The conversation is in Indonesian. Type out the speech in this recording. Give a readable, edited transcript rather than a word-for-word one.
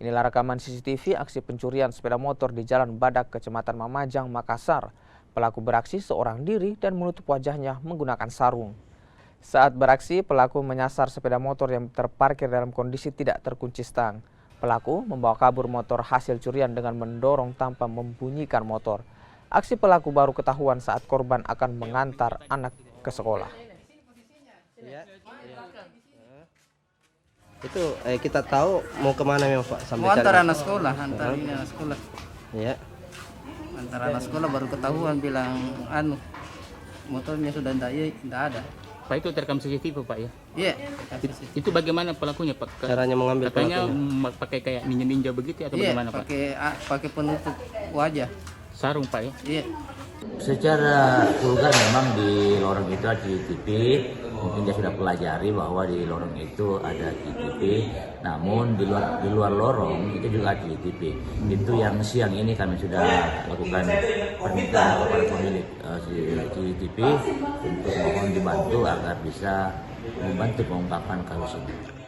Inilah rekaman CCTV aksi pencurian sepeda motor di Jalan Badak, Kecamatan Mamajang, Makassar. Pelaku beraksi seorang diri dan menutup wajahnya menggunakan sarung. Saat beraksi, pelaku menyasar sepeda motor yang terparkir dalam kondisi tidak terkunci stang. Pelaku membawa kabur motor hasil curian dengan mendorong tanpa membunyikan motor. Aksi pelaku baru ketahuan saat korban akan mengantar anak ke sekolah. Itu kita tahu mau kemana memang Pak? Mau antar anak sekolah, antar ini anak sekolah. Iya. Antar anak sekolah baru ketahuan bilang motornya sudah tidak ada. Pak, itu terekam CCTV Pak ya? Iya. Itu bagaimana pelakunya Pak? Caranya mengambil katanya pelakunya? pakai kayak ninja-ninja begitu atau bagaimana Pak? Pakai penutup wajah. Sarung Pak ya? Iya. Secara vulgar memang di lorong itu ada CCTV, mungkin dia sudah pelajari bahwa di lorong itu ada CCTV, namun di luar lorong itu juga ada CCTV. Itu yang siang ini kami sudah lakukan permintaan kepada pemilik CCTV untuk mohon dibantu agar bisa membantu pengungkapan kasus ini.